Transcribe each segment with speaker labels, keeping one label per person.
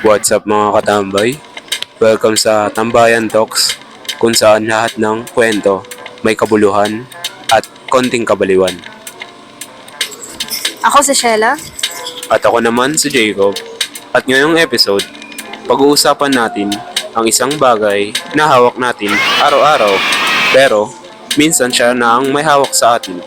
Speaker 1: What's up mga katambay? Welcome sa Tambayan Talks, kung saan lahat ng kwento may kabuluhan at konting kabaliwan.
Speaker 2: Ako si Shella.
Speaker 1: At ako naman si Jacob. At ngayong episode, pag-uusapan natin ang isang bagay na hawak natin araw-araw, pero minsan siya na ang may hawak sa atin.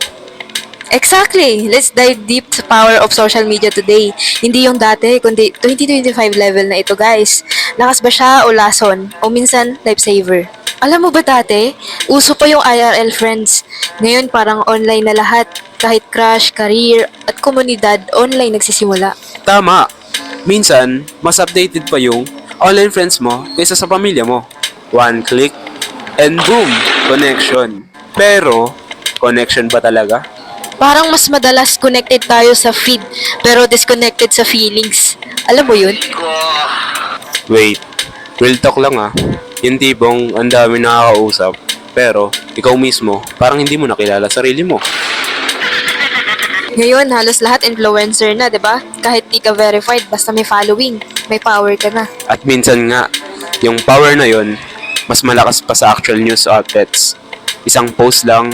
Speaker 2: Exactly! Let's dive deep sa power of social media today. Hindi yung dati, kundi 2025 level na ito, guys. Lakas ba siya o lason? O minsan, lifesaver? Alam mo ba dati, uso pa yung IRL friends. Ngayon parang online na lahat. Kahit crush, career, at komunidad, online nagsisimula.
Speaker 1: Tama! Minsan, mas updated pa yung online friends mo kaysa sa pamilya mo. One click, and boom! Connection. Pero, connection ba talaga?
Speaker 2: Parang mas madalas connected tayo sa feed, pero disconnected sa feelings. Alam mo yun?
Speaker 1: Wait, real talk lang ah. Yung tipong ang dami nakakausap, pero ikaw mismo, parang hindi mo nakilala sarili mo.
Speaker 2: Ngayon, halos lahat influencer na, 'di ba? Kahit di ka verified, basta may following, may power ka na.
Speaker 1: At minsan nga, yung power na yon mas malakas pa sa actual news outlets. Isang post lang,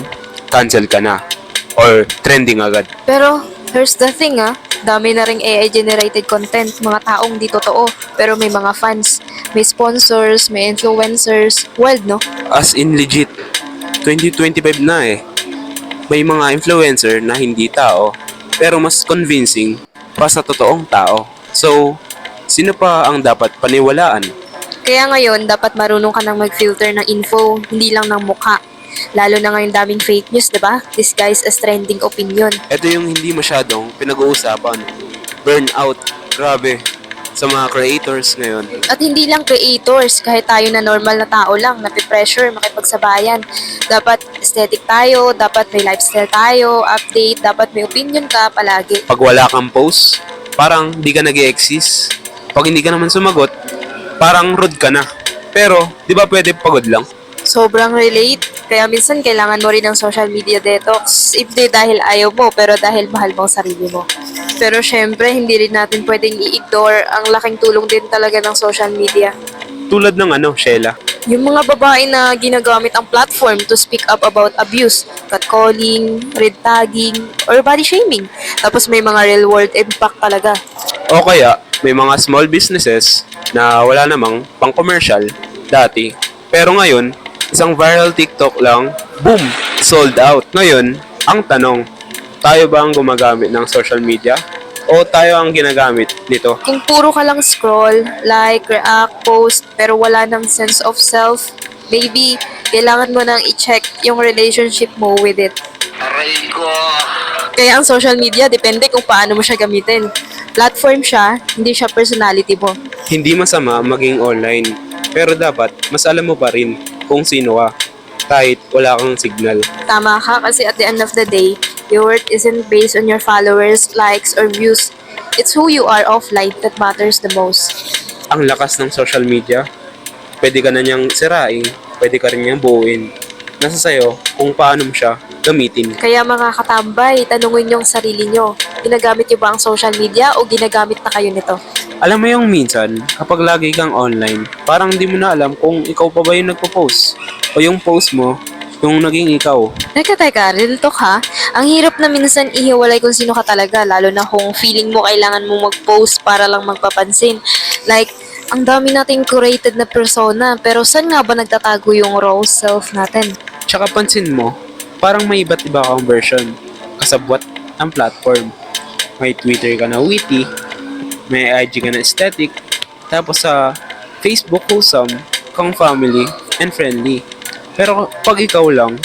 Speaker 1: cancel ka na. Or trending agad.
Speaker 2: Pero, here's the thing dami na ring AI-generated content, mga taong di totoo, pero may mga fans, may sponsors, may influencers, wild no?
Speaker 1: As in legit, 2025 na eh. May mga influencer na hindi tao, pero mas convincing pa sa totoong tao. So, sino pa ang dapat paniwalaan?
Speaker 2: Kaya ngayon, dapat marunong ka nang mag-filter ng info, hindi lang ng mukha. Lalo na ngayon daming fake news, 'di ba? Disguised as trending opinion.
Speaker 1: Ito yung hindi masyadong pinag-uusapan. Burnout. Grabe. Sa mga creators ngayon.
Speaker 2: At hindi lang creators, kahit tayo na normal na tao lang, napipressure, makipagsabayan. Dapat aesthetic tayo, dapat may lifestyle tayo, update, dapat may opinion ka palagi.
Speaker 1: Pag wala kang post, parang di ka nag-e-exist. Pag hindi ka naman sumagot, parang rude ka na. Pero, di ba pwede pagod lang?
Speaker 2: Sobrang relate. Kaya minsan kailangan mo rin ng social media detox. Hindi dahil ayaw mo, pero dahil mahal mo ang sarili mo. Pero syempre, hindi rin natin pwedeng i-ignore ang laking tulong din talaga ng social media.
Speaker 1: Tulad ng Sheila.
Speaker 2: Yung mga babae na ginagamit ang platform to speak up about abuse, catcalling, red tagging, or body shaming. Tapos may mga real world impact talaga.
Speaker 1: O kaya, may mga small businesses na wala namang pang-commercial dati. Pero ngayon, isang viral TikTok lang, boom! Sold out. Ngayon, ang tanong, tayo ba ang gumagamit ng social media? O tayo ang ginagamit nito?
Speaker 2: Kung puro ka lang scroll, like, react, post, pero wala ng sense of self, maybe kailangan mo nang i-check yung relationship mo with it.
Speaker 1: Aray ko!
Speaker 2: Kaya ang social media, depende kung paano mo siya gamitin. Platform siya, hindi siya personality mo.
Speaker 1: Hindi masama maging online, pero dapat mas alam mo pa rin kung sino ka, kahit wala kang signal.
Speaker 2: Tama ka kasi at the end of the day, your worth isn't based on your followers, likes, or views. It's who you are offline that matters the most.
Speaker 1: Ang lakas ng social media, pwede ka na niyang sirain, pwede ka rin niyang buuin. Nasa sayo kung paano mo siya gamitin.
Speaker 2: Kaya mga katambay, tanungin yung sarili nyo. Ginagamit nyo ba ang social media o ginagamit na kayo nito?
Speaker 1: Alam mo yung minsan, kapag lagi kang online, parang di mo na alam kung ikaw pa ba yung nagpo-post o yung post mo, yung naging ikaw.
Speaker 2: Teka, real talk ha? Ang hirap na minsan ihiwalay kung sino ka talaga, lalo na kung feeling mo kailangan mo mag-post para lang magpapansin. Like, ang dami nating curated na persona, pero saan nga ba nagtatago yung raw self natin?
Speaker 1: Tsaka pansin mo, parang may iba't iba kang version, kasabwat ang platform. May Twitter ka na witty, may IG ka na aesthetic, tapos sa Facebook wholesome, kang family and friendly. Pero pag ikaw lang,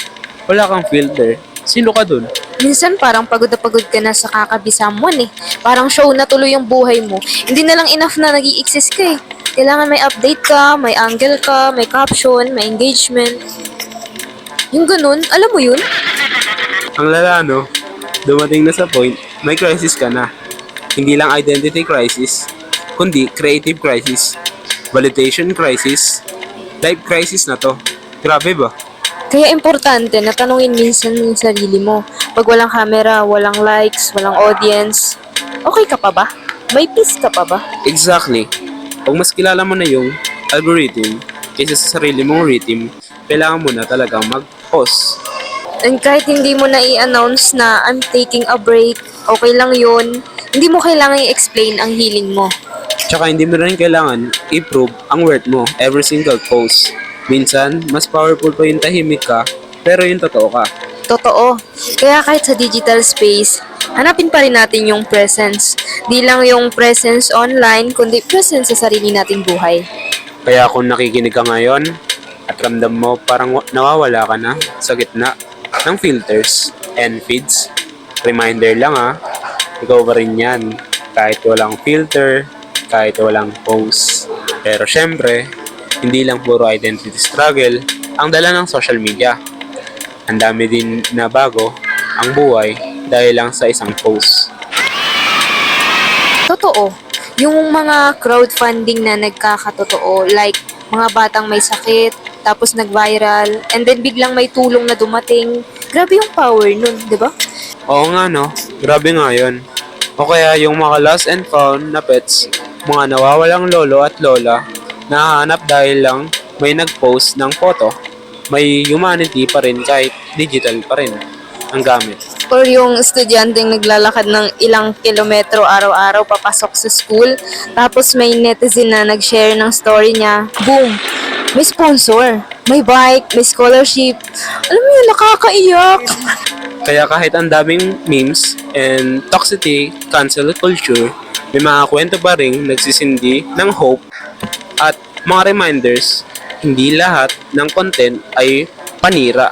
Speaker 1: wala kang filter, sino ka dun?
Speaker 2: Minsan parang pagod ka na sa kakabisamuan eh. Parang show na tuloy yung buhay mo. Hindi na lang enough na nag-i-exist ka eh. Kailangan may update ka, may angle ka, may caption, may engagement. Yung ganun, alam mo yun?
Speaker 1: Ang lala no, dumating na sa point, may crisis ka na. Hindi lang identity crisis, kundi creative crisis, validation crisis, life crisis na to. Grabe ba?
Speaker 2: Kaya importante na tanungin minsan yung sarili mo. Pag walang camera, walang likes, walang audience, okay ka pa ba? May peace ka pa ba?
Speaker 1: Exactly. Pag mas kilala mo na yung algorithm kaysa sa sarili mong rhythm, kailangan mo na talagang mag-pause.
Speaker 2: And kahit hindi mo na i-announce na I'm taking a break, okay lang yun. Hindi mo kailangan i-explain ang healing mo.
Speaker 1: Tsaka hindi mo rin kailangan i-prove ang worth mo every single post. Minsan, mas powerful pa yung tahimik ka, pero yung totoo ka.
Speaker 2: Totoo. Kaya kahit sa digital space, hanapin pa rin natin yung presence. Di lang yung presence online, kundi presence sa sarili nating buhay.
Speaker 1: Kaya kung nakikinig ka ngayon at ramdam mo parang nawawala ka na sa gitna ng filters and feeds, reminder lang ikaw pa rin yan. Kahit walang filter, kahit walang post. Pero syempre, hindi lang puro identity struggle ang dala ng social media. Ang dami din na bago ang buhay dahil lang sa isang post.
Speaker 2: Totoo. Yung mga crowdfunding na nagkakatotoo, like mga batang may sakit, tapos nag-viral, and then biglang may tulong na dumating. Grabe yung power nun, di ba?
Speaker 1: Oo nga no, grabe nga yun. O kaya yung mga lost and found na pets, mga nawawalang lolo at lola, nahanap dahil lang may nag-post ng photo. May humanity pa rin kahit digital pa rin ang gamit.
Speaker 2: Or yung estudyanteng naglalakad ng ilang kilometro araw-araw papasok sa school, tapos may netizen na nag-share ng story niya, boom! May sponsor, may bike, may scholarship. Alam mo yun, nakakaiyak.
Speaker 1: Kaya kahit ang daming memes and toxicity cancel culture, may mga kwento pa rin nagsisindi ng hope at mga reminders. Hindi lahat ng content ay panira.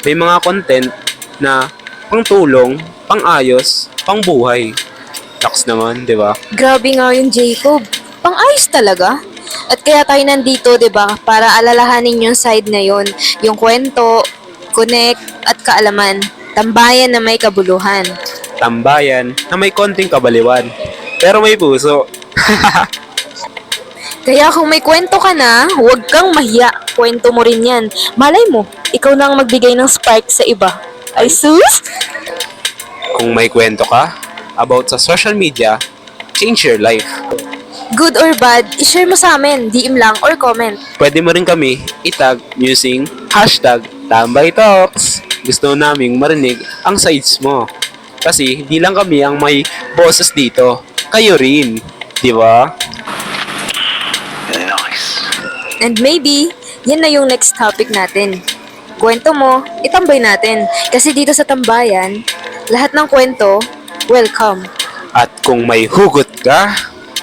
Speaker 1: May mga content na pangtulong, pang-ayos, pang-buhay. Laks naman, di ba?
Speaker 2: Grabe nga yung Jacob. Pang-ayos talaga. At kaya tayo nandito, 'di ba? Para alalahanin yung side na yon, yung kwento, connect at kaalaman. Tambayan na may kabuluhan.
Speaker 1: Tambayan na may konting kabaliwan. Pero may puso.
Speaker 2: Kaya kung may kwento ka na, huwag kang mahiya. Kwento mo rin yan. Malay mo, ikaw na ang magbigay ng spark sa iba. Ay sus!
Speaker 1: Kung may kwento ka about sa social media, change your life.
Speaker 2: Good or bad, ishare mo sa amin, DM lang or comment.
Speaker 1: Pwede mo rin kami itag using hashtag #TambayTalks. Gusto naming marinig ang sides mo. Kasi di lang kami ang may boses dito. Kayo rin. Di ba?
Speaker 2: And maybe, yan na yung next topic natin. Kwento mo, itambay natin. Kasi dito sa tambayan, lahat ng kwento, welcome.
Speaker 1: At kung may hugot ka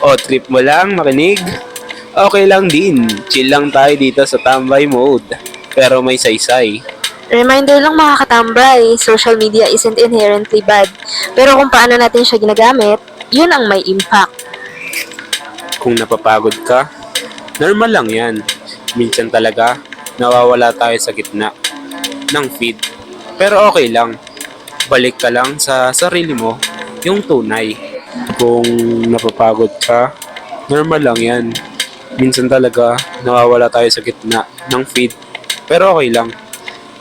Speaker 1: o trip mo lang makinig, okay lang din. Chill lang tayo dito sa tambay mode. Pero may saysay.
Speaker 2: Reminder lang mga katambay, social media isn't inherently bad. Pero kung paano natin siya ginagamit, yun ang may impact.
Speaker 1: Kung napapagod ka, normal lang yan. Minsan talaga, nawawala tayo sa gitna ng feed. Pero okay lang. Balik ka lang sa sarili mo, yung tunay. Kung napapagod ka, normal lang yan. Minsan talaga, nawawala tayo sa gitna ng feed. Pero okay lang.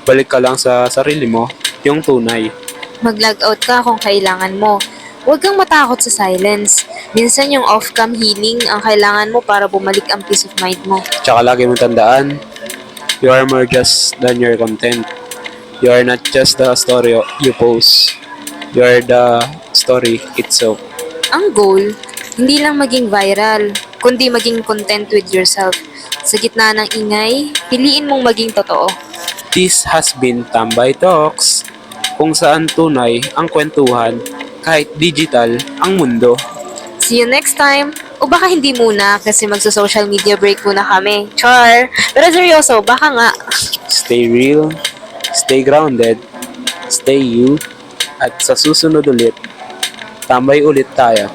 Speaker 1: Balik ka lang sa sarili mo, yung tunay.
Speaker 2: Mag-log out ka kung kailangan mo. Huwag kang matakot sa silence. Minsan yung off-cam healing ang kailangan mo para bumalik ang peace of mind mo.
Speaker 1: Tsaka lagi mong tandaan, you are more just than your content. You are not just the story you post. You are the story itself.
Speaker 2: Ang goal, hindi lang maging viral, kundi maging content with yourself. Sa gitna ng ingay, piliin mong maging totoo.
Speaker 1: This has been Tambay Talks, kung saan tunay ang kwentuhan kahit digital ang mundo.
Speaker 2: See you next time! O baka hindi muna kasi magso-social media break muna kami. Char! Pero seryoso, baka nga.
Speaker 1: Stay real, stay grounded, stay you, at sa susunod ulit, tambay ulit tayo.